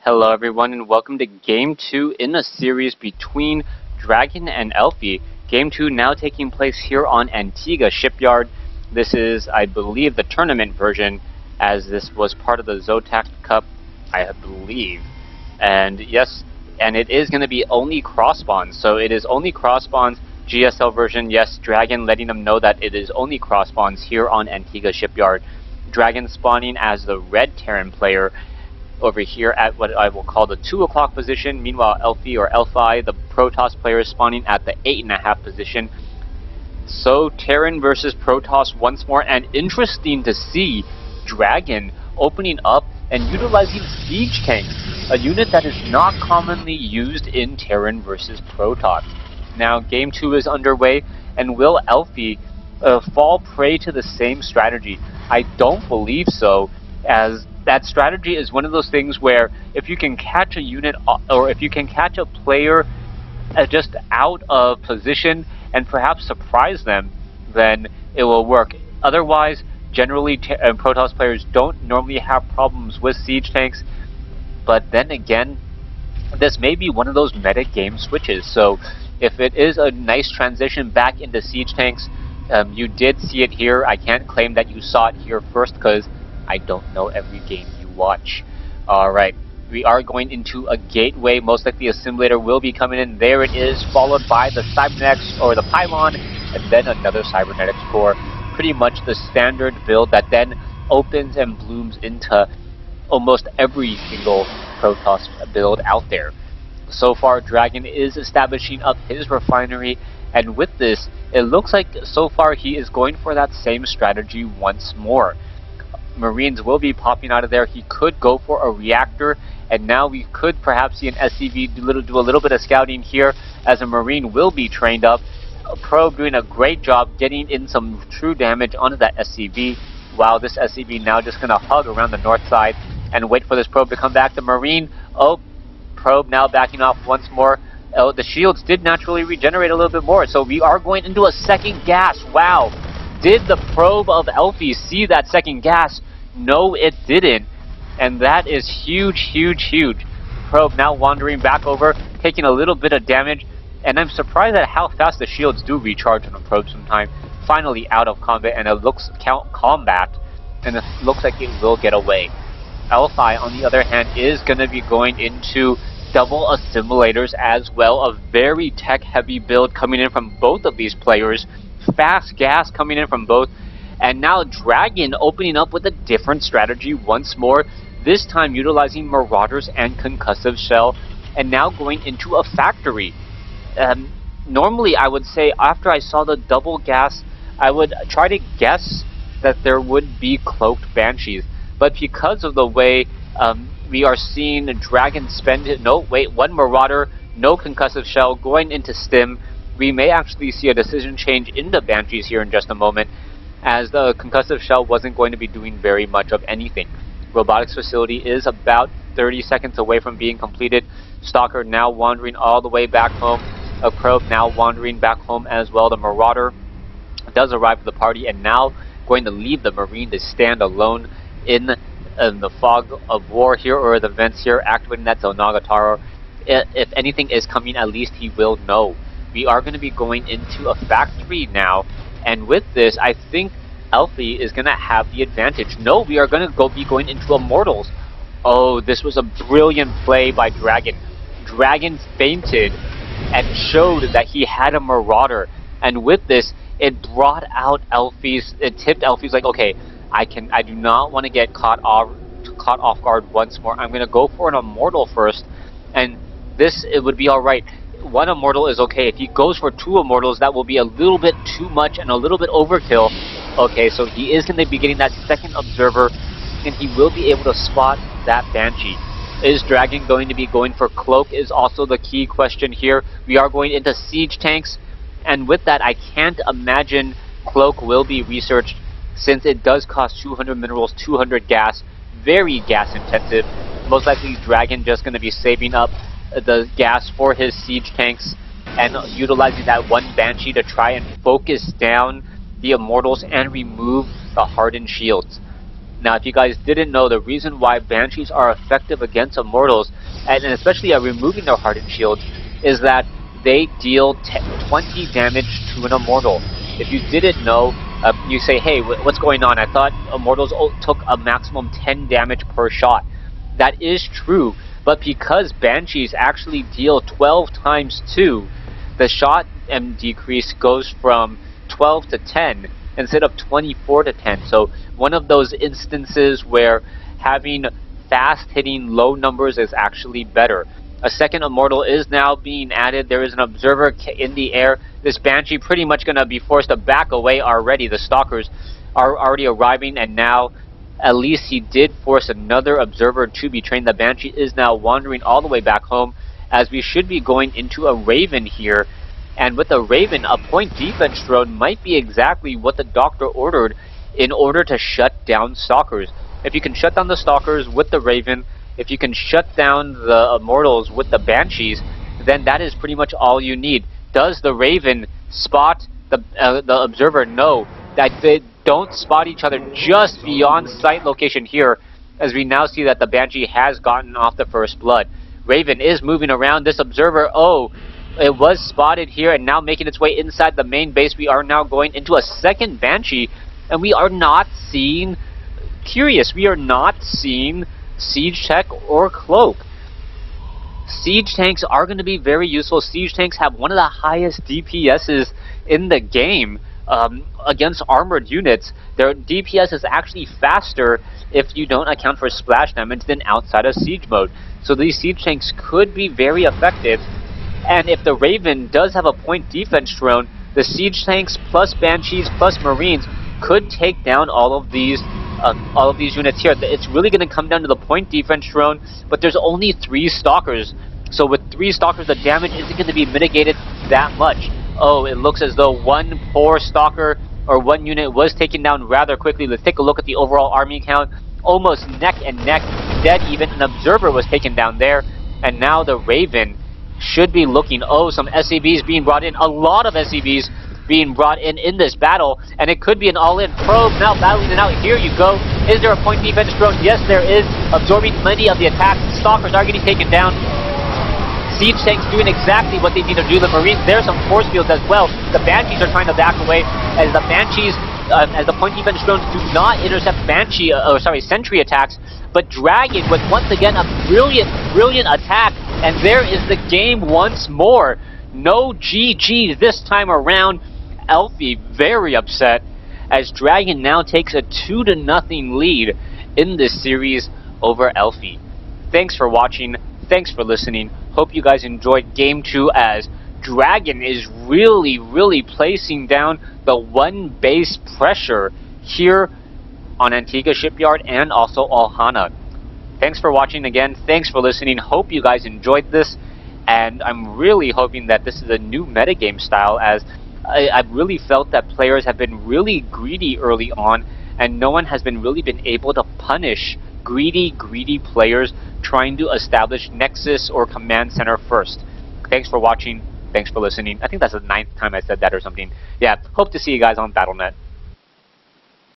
Hello everyone and welcome to Game 2 in a series between Dragon and Elfi. Game 2 now taking place here on Antigua Shipyard. This is, I believe, the tournament version, as this was part of the Zotac Cup, I believe. And yes, and it is going to be only cross-spawns, so it is only cross-spawns, GSL version. Yes, Dragon letting them know that it is only cross-spawns here on Antigua Shipyard. Dragon spawning as the red Terran player over here at what I will call the 2 o'clock position. Meanwhile, Elfi or Elfi, the Protoss player, is spawning at the 8.5 position. So Terran versus Protoss once more, and interesting to see Dragon opening up and utilizing siege tanks, a unit that is not commonly used in Terran versus Protoss. Now Game 2 is underway, and will Elfi fall prey to the same strategy? I don't believe so, as that strategy is one of those things where if you can catch a unit, or if you can catch a player just out of position and perhaps surprise them, then it will work. Otherwise, generally Protoss players don't normally have problems with siege tanks, but then again, this may be one of those meta game switches. So if it is a nice transition back into siege tanks, you did see it here. I can't claim that you saw it here first because I don't know every game you watch. Alright, we are going into a gateway. Most likely a simulator will be coming in. There it is, followed by the cybernetics or the pylon, and then another cybernetics core. Pretty much the standard build that then opens and blooms into almost every single Protoss build out there. So far, Dragon is establishing up his refinery, and with this, it looks like so far he is going for that same strategy once more. Marines will be popping out of there. He could go for a reactor, and now we could perhaps see an SCV do a little bit of scouting here, as a Marine will be trained up. A probe doing a great job getting in some true damage onto that SCV. Wow, this SCV now just going to hug around the north side and wait for this probe to come back. The Marine, probe now backing off once more. Oh, the shields did naturally regenerate a little bit more, so we are going into a second gas. Wow. Did the probe of Elfi see that second gas? No, it didn't. And that is huge, huge, huge. Probe now wandering back over, taking a little bit of damage. And I'm surprised at how fast the shields do recharge on a probe sometimes. Finally out of combat, and it looks and it looks like it will get away. Elfi, on the other hand, is going to be going into double assimilators as well. A very tech-heavy build coming in from both of these players. Fast gas coming in from both, and now Dragon opening up with a different strategy once more, this time utilizing Marauders and Concussive Shell, and now going into a factory. Normally I would say after I saw the double gas, I would try to guess that there would be cloaked Banshees, but because of the way we are seeing Dragon spend it, one Marauder, no Concussive Shell, going into Stim, we may actually see a decision change into Banshees here in just a moment, as the Concussive Shell wasn't going to be doing very much of anything. Robotics facility is about 30 seconds away from being completed. Stalker now wandering all the way back home. A probe now wandering back home as well. The Marauder does arrive at the party, and now going to leave the Marine to stand alone in the fog of war here, or the vents here, activating that Zonagataro. If anything is coming, at least he will know. We are going to be going into a factory now, and with this, I think Elfi is going to have the advantage. No, we are going to be going into Immortals. Oh, this was a brilliant play by Dragon. Dragon feinted and showed that he had a Marauder, and with this, it brought out Elfi's. It tipped Elfi's like, okay, I do not want to get caught off guard once more. I'm going to go for an Immortal first, and it would be all right. One Immortal is okay. If he goes for 2 Immortals, that will be a little bit too much and a little bit overkill. Okay, so he is going to be getting that second Observer, and he will be able to spot that Banshee. Is Dragon going to be going for Cloak is also the key question here. We are going into siege tanks, and with that, I can't imagine Cloak will be researched, since it does cost 200 minerals, 200 gas, very gas intensive. Most likely Dragon just going to be saving up the gas for his siege tanks and utilizing that one Banshee to try and focus down the Immortals and remove the hardened shields. Now, if you guys didn't know, the reason why Banshees are effective against Immortals, and especially at removing their Hardened Shields, is that they deal 20 damage to an Immortal. If you didn't know, you say, hey, what's going on? I thought Immortals took a maximum 10 damage per shot. That is true, but because Banshees actually deal 12 times 2, the shot decrease goes from 12 to 10 instead of 24 to 10. So one of those instances where having fast hitting low numbers is actually better. A second Immortal is now being added. There is an Observer in the air. This Banshee pretty much going to be forced to back away already. The Stalkers are already arriving, and now at least he did force another Observer to be trained. The Banshee is now wandering all the way back home, as we should be going into a Raven here. And with a Raven, a point defense drone might be exactly what the Doctor ordered in order to shut down Stalkers. If you can shut down the Stalkers with the Raven, if you can shut down the Immortals with the Banshees, then that is pretty much all you need. Does the Raven spot the Observer? No, that they don't spot each other just beyond sight location here, as we now see that the Banshee has gotten off the first blood. Raven is moving around. This Observer, oh, it was spotted here and now making its way inside the main base. We are now going into a second Banshee, and we are not seeing Curious. We are not seeing Siege Tech or Cloak. Siege tanks are going to be very useful. Siege tanks have one of the highest DPSs in the game against armored units. Their DPS is actually faster if you don't account for splash damage than outside of siege mode. So these siege tanks could be very effective. And if the Raven does have a point defense drone, the siege tanks plus Banshees plus Marines could take down all of these units here. It's really going to come down to the point defense drone, but there's only 3 Stalkers. So with 3 Stalkers, the damage isn't going to be mitigated that much. Oh, it looks as though one poor Stalker or one unit was taken down rather quickly. Let's take a look at the overall army count. Almost neck and neck, dead even. An Observer was taken down there, and now the Raven should be looking. Oh, some SCVs being brought in. A lot of SCVs being brought in this battle, and it could be an all-in probe now battling it out. Here you go. Is there a point defense drone? Yes, there is, absorbing many of the attacks. Stalkers are getting taken down. Siege tanks doing exactly what they need to do. The Marines, there's some force fields as well. The Banshees are trying to back away, as the Banshees, as the point defense drones do not intercept sentry attacks, but Dragon with once again a brilliant attack, and there is the game once more. No GG this time around. Elfi very upset, as Dragon now takes a 2-0 lead in this series over Elfi. Thanks for watching. Thanks for listening. Hope you guys enjoyed Game 2, as Dragon is really placing down the one base pressure here on Antigua Shipyard and also Ohana. Thanks for watching again. Thanks for listening. Hope you guys enjoyed this, and I'm really hoping that this is a new metagame style, as I've really felt that players have been really greedy early on, and no one has really been able to punish greedy players trying to establish Nexus or Command Center first. Thanks for watching. Thanks for listening. I think that's the 9th time I said that or something. Yeah, hope to see you guys on Battle.net.